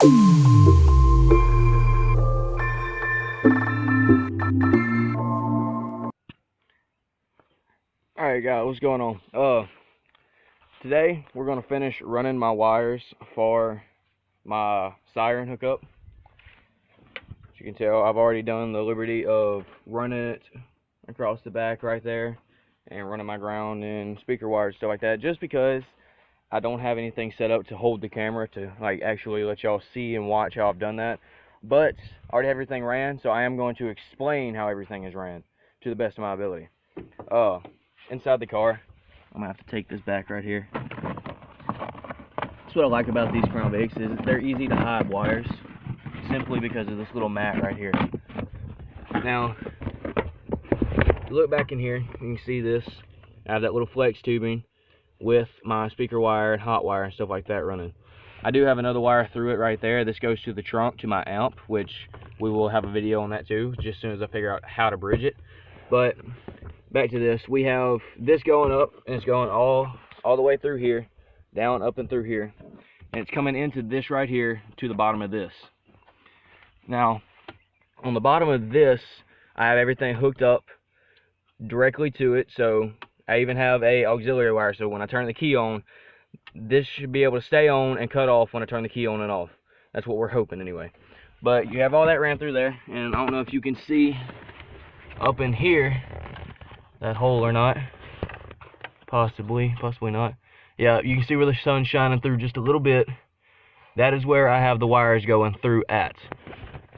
Alright guys, what's going on? Today we're going to finish running my wires for my siren hookup. As you can tell, I've already done the liberty of running it across the back right there and running my ground and speaker wires, stuff like that, just because I don't have anything set up to hold the camera to like actually let y'all see and watch how I've done that. But I already have everything ran, so I am going to explain how everything is ran to the best of my ability. Inside the car, I'm gonna have to take this back right here. That's what I like about these Crownvics, is they're easy to hide wires simply because of this little mat right here. Now, look back in here, you can see this. I have that little flex tubing with my speaker wire and hot wire and stuff like that running. I do have another wire through it right there. This goes to the trunk to my amp, which we will have a video on that too, just as soon as I figure out how to bridge it. But back to this, we have this going up, and it's going all the way through here, down, up, and through here, and it's coming into this right here to the bottom of this. Now, on the bottom of this, I have everything hooked up directly to it, so I even have a auxiliary wire, so when I turn the key on, this should be able to stay on and cut off when I turn the key on and off. That's what we're hoping anyway. But you have all that ran through there, and I don't know if you can see up in here that hole or not. Possibly not. Yeah, you can see where the sun's shining through just a little bit. That is where I have the wires going through at.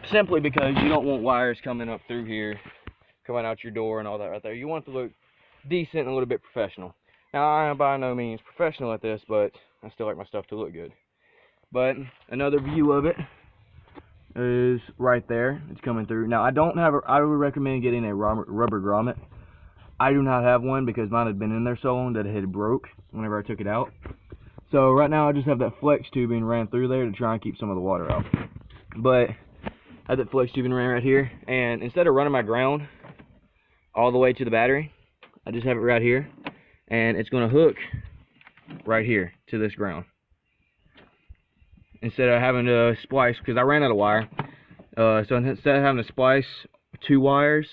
Simply because you don't want wires coming up through here, coming out your door and all that right there. You want it to look decent and a little bit professional. Now, I am by no means professional at this, but I still like my stuff to look good. But another view of it is right there. It's coming through. Now, I would recommend getting a rubber grommet. I do not have one because mine had been in there so long that it had broke whenever I took it out. So right now I just have that flex tubing ran through there to try and keep some of the water out. But I have that flex tubing ran right here, and instead of running my ground all the way to the battery, I just have it right here, and it's going to hook right here to this ground. Instead of having to splice, because I ran out of wire, so instead of having to splice two wires,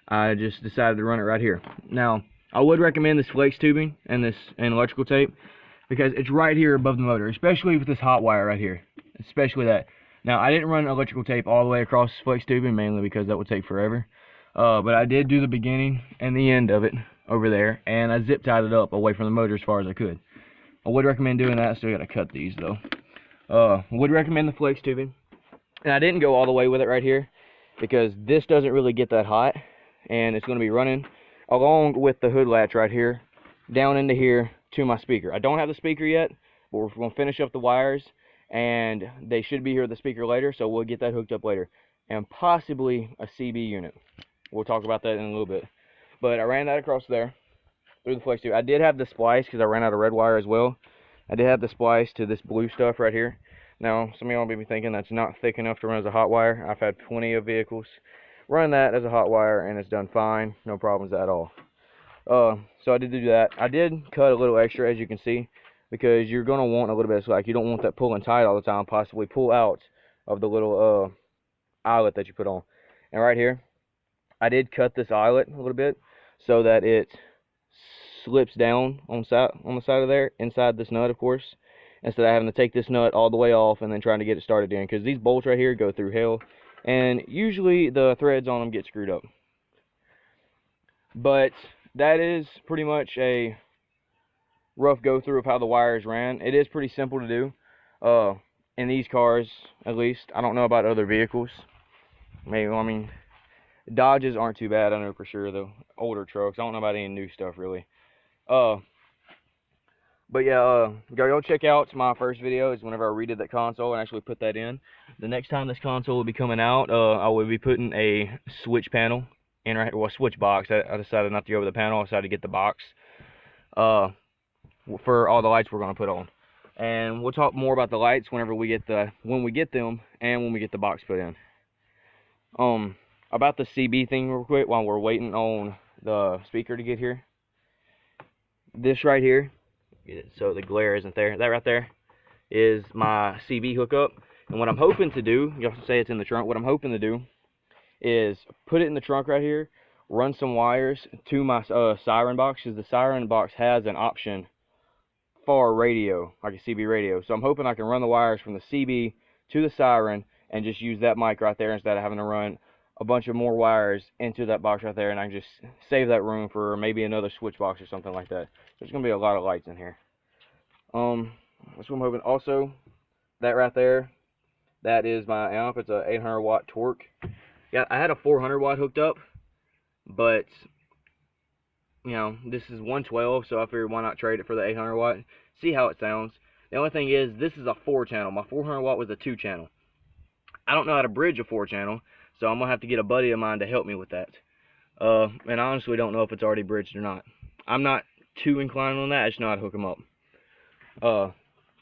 I just decided to run it right here. Now, I would recommend this flex tubing and this electrical tape because it's right here above the motor, especially with this hot wire right here, especially that. Now, I didn't run electrical tape all the way across this flex tubing, mainly because that would take forever. But I did do the beginning and the end of it over there, and I zip tied it up away from the motor as far as I could. I would recommend doing that. Still got to cut these though. Would recommend the flex tubing, and I didn't go all the way with it right here because this doesn't really get that hot. And it's going to be running along with the hood latch right here down into here to my speaker. I don't have the speaker yet, but we're going to finish up the wires, and they should be here with the speaker later, so we'll get that hooked up later, and possibly a CB unit. We'll talk about that in a little bit. But I ran that across there through the flex tube. I did have the splice because I ran out of red wire as well. I did have the splice to this blue stuff right here. Now, some of y'all may be thinking that's not thick enough to run as a hot wire. I've had plenty of vehicles run that as a hot wire, and it's done fine, no problems at all. So I did do that. I did cut a little extra, as you can see, because you're going to want a little bit of slack. You don't want that pulling tight all the time, possibly pull out of the little eyelet that you put on. And right here, I did cut this eyelet a little bit so that it slips down on the side of there, inside this nut, of course, instead of having to take this nut all the way off and then trying to get it started in, because these bolts right here go through hell, and usually the threads on them get screwed up. But that is pretty much a rough go through of how the wires ran. It is pretty simple to do in these cars, at least. I don't know about other vehicles. Maybe, I mean, Dodges aren't too bad, I know for sure, though. Older trucks, I don't know about any new stuff really. But yeah, go check out my first video. Is whenever I redid that console and actually put that in. The next time this console will be coming out, I will be putting a switch panel in, right, well, switch box. I decided not to go with the panel. I decided to get the box for all the lights we're going to put on. And we'll talk more about the lights whenever we get them and when we get the box put in. About the CB thing real quick while we're waiting on the speaker to get here. This right here, so the glare isn't there. That right there is my CB hookup. And what I'm hoping to do, you have to say it's in the trunk, what I'm hoping to do is put it in the trunk right here, run some wires to my Siren box, because the Siren box has an option for radio, like a CB radio. So I'm hoping I can run the wires from the CB to the Siren and just use that mic right there instead of having to run a bunch of more wires into that box right there, and I can just save that room for maybe another switch box or something like that. There's going to be a lot of lights in here. That's what I'm hoping. Also, that right there, that is my amp. It's a 800 watt torque. Yeah, I had a 400 watt hooked up, but you know, this is 112, so I figured why not trade it for the 800 watt, see how it sounds. The only thing is, this is a 4-channel. My 400 watt was a 2-channel. I don't know how to bridge a 4-channel, so I'm gonna have to get a buddy of mine to help me with that. And I honestly don't know if it's already bridged or not. I'm not too inclined on that. I just know how to hook them up.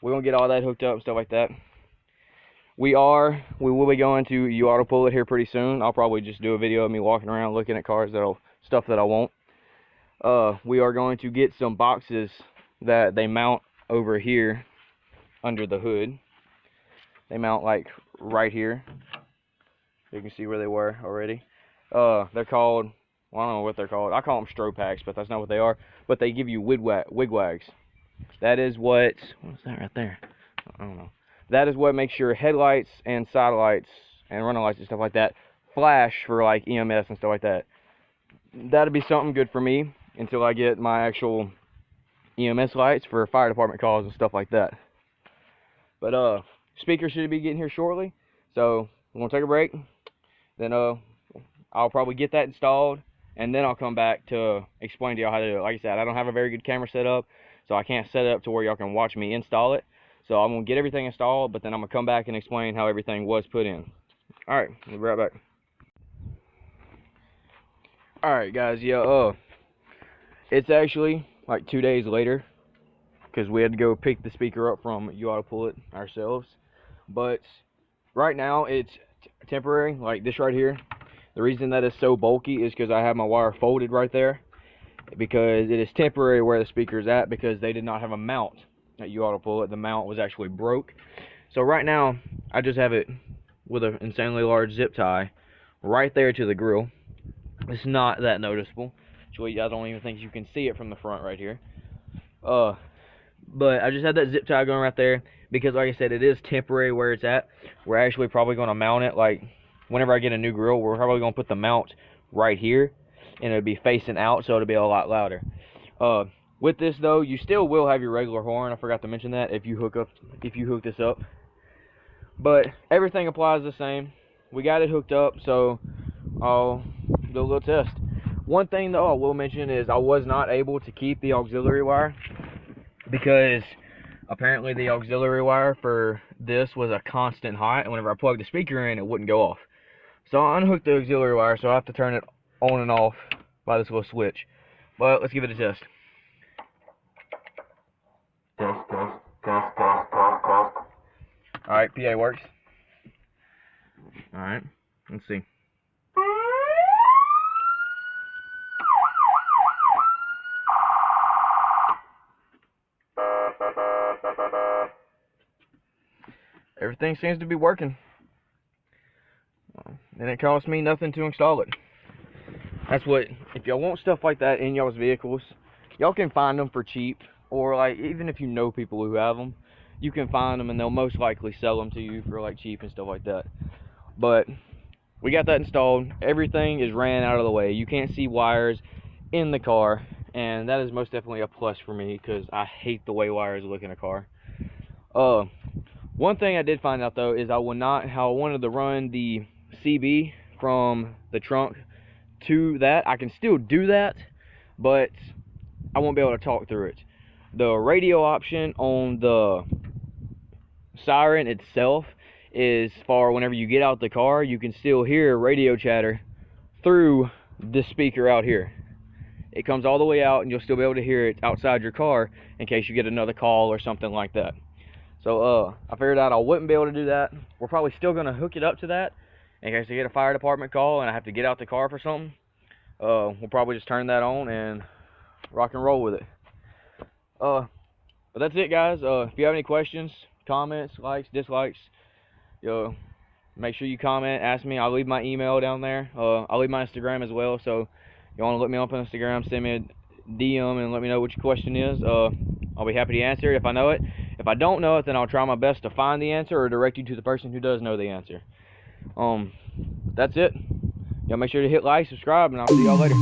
We're gonna get all that hooked up and stuff like that. We will be going to U-Auto Pull It here pretty soon. I'll probably just do a video of me walking around looking at cars stuff that I want. We are going to get some boxes that they mount over here under the hood. They mount like right here. You can see where they were already. They're called, well, I don't know what they're called. I call them strobe packs, but that's not what they are. But they give you wigwags. That is what's that right there? I don't know. That is what makes your headlights and side lights and running lights and stuff like that flash for like EMS and stuff like that. That'd be something good for me until I get my actual EMS lights for fire department calls and stuff like that. But speaker should be getting here shortly, so we're gonna take a break. Then I'll probably get that installed, and then I'll come back to explain to y'all how to do it. Like I said, I don't have a very good camera set up, so I can't set it up to where y'all can watch me install it. So I'm gonna get everything installed, but then I'm gonna come back and explain how everything was put in. All right, we'll be right back. All right, guys. Yeah, it's actually like 2 days later, because we had to go pick the speaker up from U-Auto Pull It ourselves. But right now it's temporary, like this right here. The reason that is so bulky is because I have my wire folded right there, because it is temporary where the speaker is at, because they did not have a mount at U-Auto Pull It. The mount was actually broke. So right now I just have it with an insanely large zip tie right there to the grill. It's not that noticeable. Actually, I don't even think you can see it from the front right here. But I just had that zip tie going right there because, like I said, it is temporary where it's at. We're actually probably going to mount it, like, whenever I get a new grill, we're probably going to put the mount right here, and it'll be facing out, so it'll be a lot louder. With this, though, you still will have your regular horn. I forgot to mention that if you hook this up. But everything applies the same. We got it hooked up, so I'll do a little test. One thing, though, I will mention is I was not able to keep the auxiliary wire, because apparently the auxiliary wire for this was a constant hot, and whenever I plugged the speaker in, it wouldn't go off. So I unhooked the auxiliary wire, so I have to turn it on and off by this little switch. But let's give it a test. Test. Alright, PA works. Alright, let's see. Everything seems to be working. And it cost me nothing to install it. That's what, if y'all want stuff like that in y'all's vehicles, y'all can find them for cheap. Or like, even if you know people who have them, you can find them and they'll most likely sell them to you for like cheap and stuff like that. But we got that installed. Everything is ran out of the way. You can't see wires in the car, and that is most definitely a plus for me, because I hate the way wires look in a car. One thing I did find out, though, is how I wanted to run the CB from the trunk to that. I can still do that, but I won't be able to talk through it. The radio option on the Siren itself is for whenever you get out the car, you can still hear radio chatter through this speaker out here. It comes all the way out, and you'll still be able to hear it outside your car in case you get another call or something like that. So I figured out I wouldn't be able to do that. We're probably still going to hook it up to that in case I get a fire department call and I have to get out the car for something. We'll probably just turn that on and rock and roll with it. But that's it, guys. If you have any questions, comments, likes, dislikes, yo, make sure you comment, ask me. I'll leave my email down there. I'll leave my Instagram as well. So you want to look me up on Instagram, send me a DM and let me know what your question is. I'll be happy to answer it if I know it. If I don't know it, then I'll try my best to find the answer or direct you to the person who does know the answer. That's it. Y'all make sure to hit like, subscribe, and I'll see y'all later.